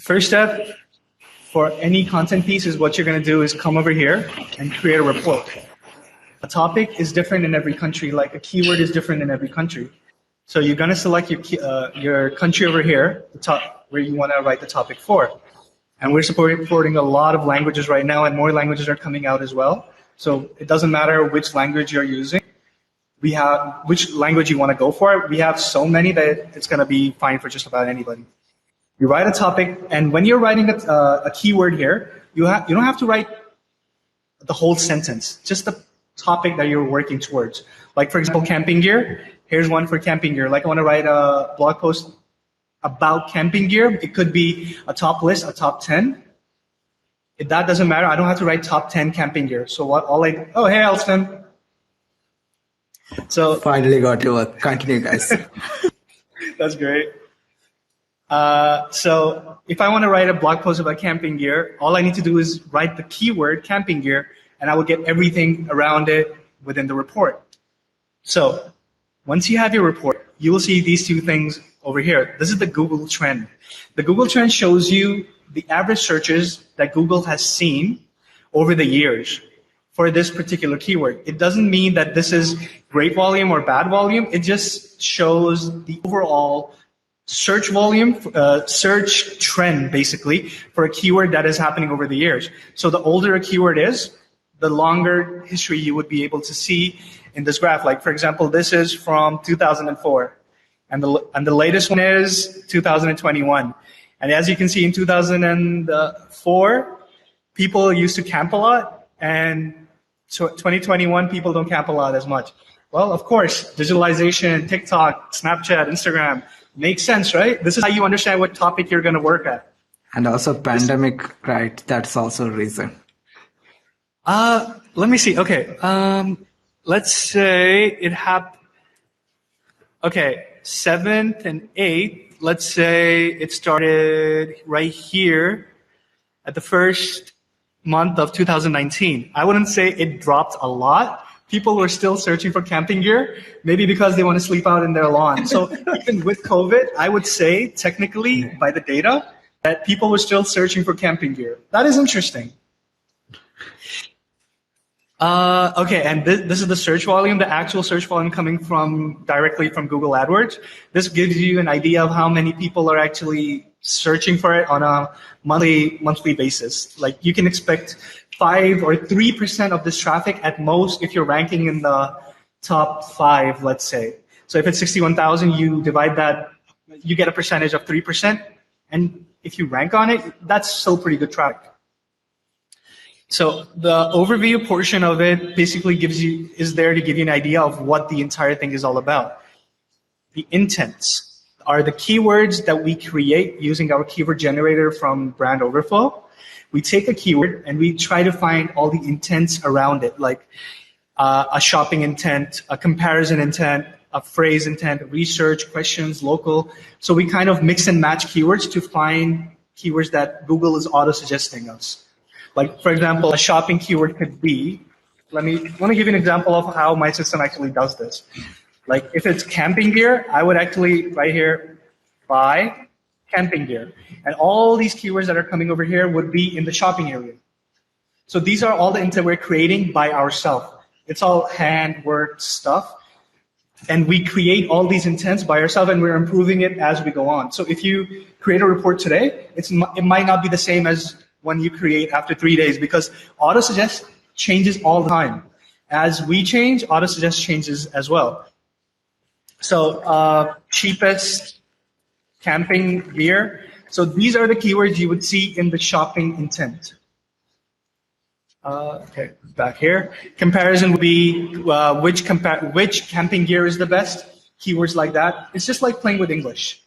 First step for any content piece is what you're going to do is come over here and create a report. A topic is different in every country, like a keyword is different in every country. So you're going to select your country over here, the top where you want to write the topic for. And we're supporting a lot of languages right now, and more languages are coming out as well. So it doesn't matter which language you're using. We have which language you want to go for. We have so many that it's going to be fine for just about anybody. You write a topic, and when you're writing a keyword here, you don't have to write the whole sentence, just the topic that you're working towards. Like for example, camping gear. Here's one for camping gear. Like I want to write a blog post about camping gear. It could be a top list, a top 10. If that doesn't matter, I don't have to write top 10 camping gear. So what? Oh, hey, Elston. So finally got to work. Continue, guys. That's great. So if I want to write a blog post about camping gear, all I need to do is write the keyword camping gear, and I will get everything around it within the report. So once you have your report, you will see these two things over here. This is the Google trend. The Google trend shows you the average searches that Google has seen over the years for this particular keyword. It doesn't mean that this is great volume or bad volume. It just shows the overall search volume, search trend, basically, for a keyword that is happening over the years. So the older a keyword is, the longer history you would be able to see in this graph. Like, for example, this is from 2004, and the latest one is 2021. And as you can see, in 2004, people used to camp a lot, and 2021, people don't camp a lot as much. Well, of course, digitalization, TikTok, Snapchat, Instagram, makes sense, right? This is how you understand what topic you're going to work at. And also pandemic, right? That's also a reason. Let me see. Okay. Let's say it happened. Okay. 7th and 8th. Let's say it started right here at the first month of 2019. I wouldn't say it dropped a lot. People were still searching for camping gear, maybe because they want to sleep out in their lawn. So even with COVID, I would say technically by the data that people were still searching for camping gear. That is interesting. Okay, and this is the search volume, the actual search volume coming directly from Google AdWords. This gives you an idea of how many people are actually searching for it on a monthly basis. Like you can expect 5 or 3% of this traffic at most if you're ranking in the top 5, let's say. So if it's 61,000, you divide that, you get a percentage of 3%. And if you rank on it, that's still pretty good traffic. So the overview portion of it basically is there to give you an idea of what the entire thing is all about. The intents are the keywords that we create using our keyword generator from Brand Overflow. We take a keyword and we try to find all the intents around it, like a shopping intent, a comparison intent, a phrase intent, research, questions, local. So we kind of mix and match keywords to find keywords that Google is auto-suggesting us. Like, for example, a shopping keyword could be, let me give you an example of how my system actually does this. Like, if it's camping gear, I would actually, right here, buy camping gear. And all these keywords that are coming over here would be in the shopping area. So these are all the intent we're creating by ourselves. It's all hand-worked stuff. And we create all these intents by ourselves, and we're improving it as we go on. So if you create a report today, it might not be the same as one you create after 3 days, because auto-suggest changes all the time. As we change, auto-suggest changes as well. So cheapest camping gear. So these are the keywords you would see in the shopping intent. Okay, back here. Comparison would be which camping gear is the best. Keywords like that. It's just like playing with English.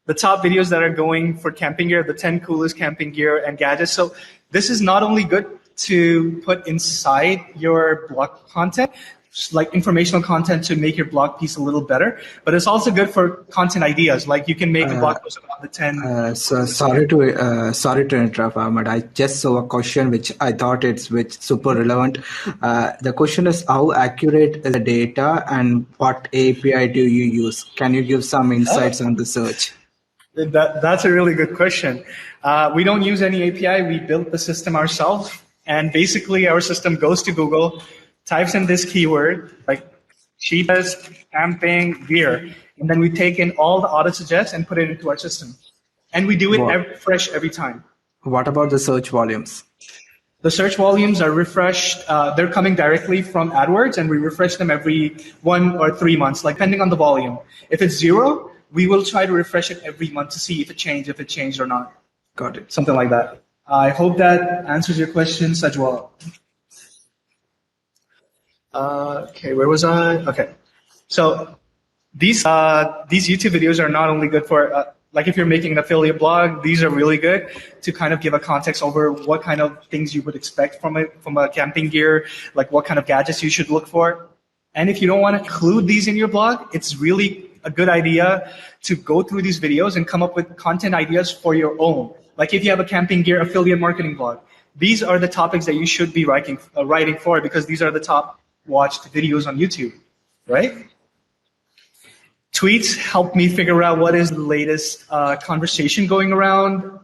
The top videos that are going for camping gear, the 10 coolest camping gear and gadgets. So this is not only good to put inside your blog content, like informational content to make your blog piece a little better, but it's also good for content ideas. Like you can make a blog post about the 10. So sorry to interrupt, Ahmed. I just saw a question which I thought it's super relevant. The question is, how accurate is the data and what API do you use? Can you give some insights on the search? That's a really good question. We don't use any API. We built the system ourselves. And basically, our system goes to Google, types in this keyword, like cheapest camping gear. And then we take in all the auto suggests and put it into our system. And we do it fresh every time. What about the search volumes? The search volumes are refreshed. They're coming directly from AdWords, and we refresh them every 1 or 3 months, like depending on the volume. If it's 0, we will try to refresh it every month to see if it changed or not. Got it. Something like that. I hope that answers your question, Sajwal. Okay, where was I? Okay, so these YouTube videos are not only good for like if you're making an affiliate blog, these are really good to kind of give a context over what kind of things you would expect from a camping gear, like what kind of gadgets you should look for. And if you don't want to include these in your blog, it's really a good idea to go through these videos and come up with content ideas for your own. Like if you have a camping gear affiliate marketing blog, these are the topics that you should be writing for because these are the top watched videos on YouTube, right? Tweets help me figure out what is the latest conversation going around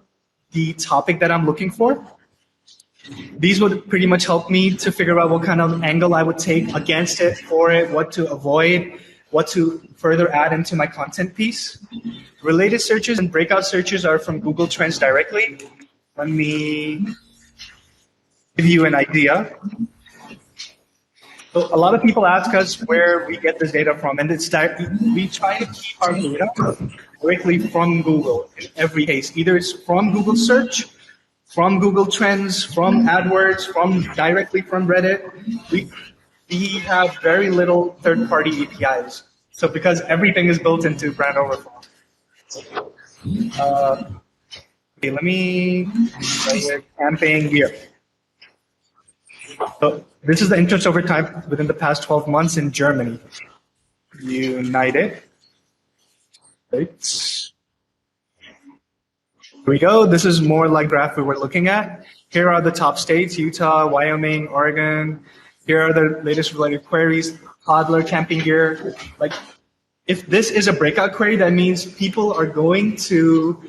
the topic that I'm looking for. These would pretty much help me to figure out what kind of angle I would take against it, for it, what to avoid, what to further add into my content piece. Related searches and breakout searches are from Google Trends directly. Let me give you an idea. So a lot of people ask us where we get this data from, and it's that we try to keep our data directly from Google in every case. Either it's from Google Search, from Google Trends, from AdWords, directly from Reddit. We have very little third-party APIs. So because everything is built into Brand Overflow. Okay, let me camping gear. So this is the interest over time within the past 12 months in Germany. United States. Here we go. This is more like graph we were looking at. Here are the top states: Utah, Wyoming, Oregon. Here are the latest related queries. Toddler camping gear. Like, if this is a breakout query, that means people are going to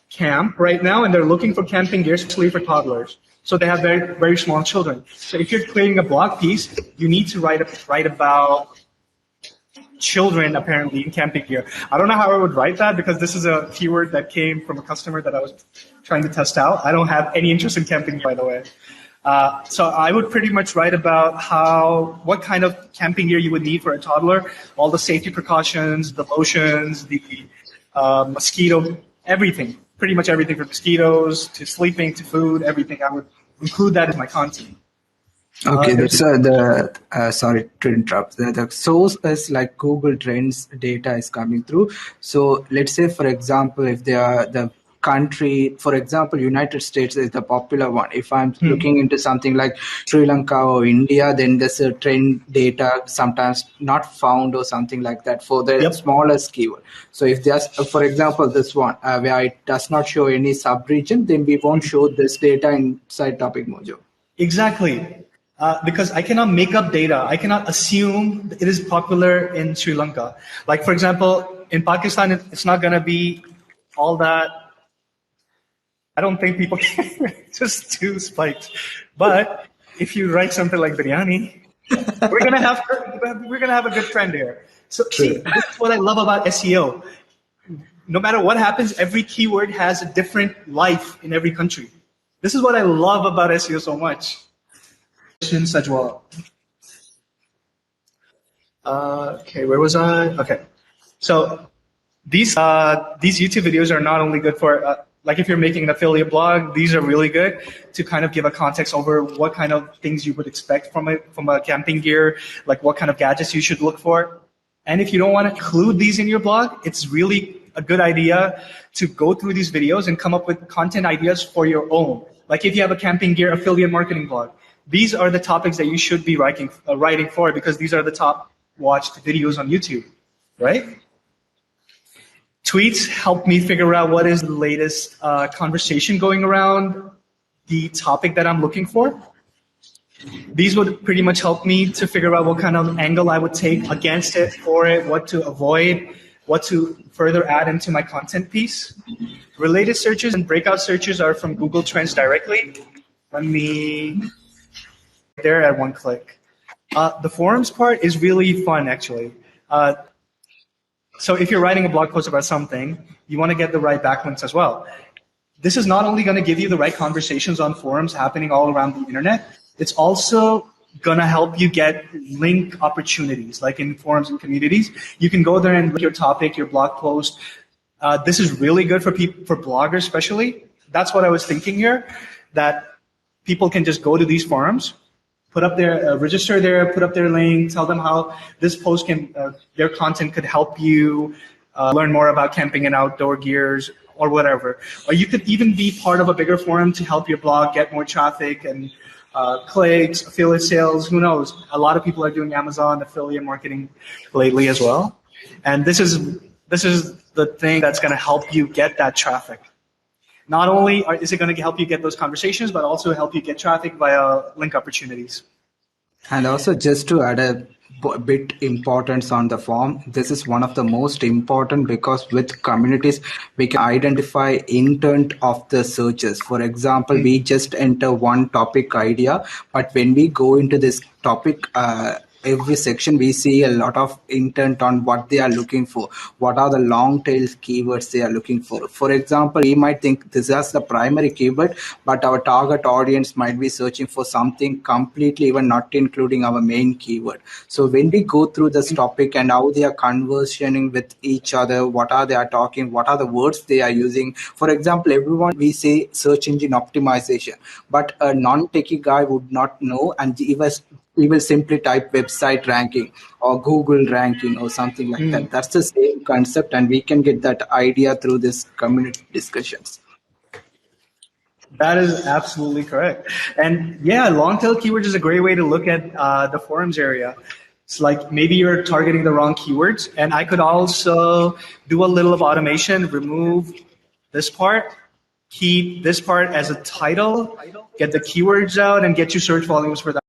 camp right now and they're looking for camping gear, especially for toddlers. So they have very, very small children. So if you're creating a blog piece, you need to write about children apparently in camping gear. I don't know how I would write that because this is a keyword that came from a customer that I was trying to test out. I don't have any interest in camping gear, by the way. So I would pretty much write about what kind of camping gear you would need for a toddler, all the safety precautions, the lotions, the mosquito, everything. Pretty much everything from mosquitoes to sleeping to food, everything. I would include that in my content. Okay, that's sorry to interrupt. The source is like Google Trends data is coming through. So let's say, for example, if they are the country, for example, United States is the popular one. If I'm looking into something like Sri Lanka or India, then there's a trend data sometimes not found or something like that for the smallest keyword. So if there's, for example, this one where it does not show any sub-region, then we won't show this data inside TopicMojo. Exactly. Because I cannot make up data. I cannot assume it is popular in Sri Lanka. Like, for example, in Pakistan, it's not going to be all that. I don't think people can just too spiked. But if you write something like biryani, we're gonna have a good trend here. So see, this is what I love about SEO. No matter what happens, every keyword has a different life in every country. This is what I love about SEO so much. Sajwal. Okay, where was I? Okay, so these YouTube videos are not only good for like if you're making an affiliate blog, these are really good to kind of give a context over what kind of things you would expect from a camping gear, like what kind of gadgets you should look for. And if you don't want to include these in your blog, it's really a good idea to go through these videos and come up with content ideas for your own. Like if you have a camping gear affiliate marketing blog, these are the topics that you should be writing for because these are the top watched videos on YouTube, right? Tweets help me figure out what is the latest conversation going around the topic that I'm looking for. These would pretty much help me to figure out what kind of angle I would take against it, for it, what to avoid, what to further add into my content piece. Related searches and breakout searches are from Google Trends directly. Let me there at one click. The forums part is really fun, actually. So if you're writing a blog post about something, you want to get the right backlinks as well. This is not only going to give you the right conversations on forums happening all around the internet, it's also going to help you get link opportunities, like in forums and communities. You can go there and link your topic, your blog post. This is really good for people, for bloggers especially. That's what I was thinking here, that people can just go to these forums, put up their register there, put up their link, tell them how this post can, their content could help you learn more about camping and outdoor gears or whatever. Or you could even be part of a bigger forum to help your blog get more traffic and clicks, affiliate sales, who knows? A lot of people are doing Amazon affiliate marketing lately as well. And this is the thing that's going to help you get that traffic. Not only is it going to help you get those conversations, but also help you get traffic via link opportunities. And also, just to add a bit importance on the form, this is one of the most important, because with communities we can identify intent of the searches. For example, we just enter one topic idea, but when we go into this topic, every section we see a lot of intent on what they are looking for, what are the long tail keywords they are looking for. For example, we might think this is the primary keyword, but our target audience might be searching for something completely even not including our main keyword. So when we go through this topic and how they are conversioning with each other, what are they are talking, what are the words they are using. For example, everyone we say search engine optimization, but a non-techie guy would not know, and we will simply type website ranking or Google ranking or something like that. That's the same concept, and we can get that idea through this community discussions. That is absolutely correct. And yeah, long tail keywords is a great way to look at the forums area. It's like maybe you're targeting the wrong keywords, and I could also do a little of automation, remove this part, keep this part as a title, get the keywords out, and get you search volumes for that.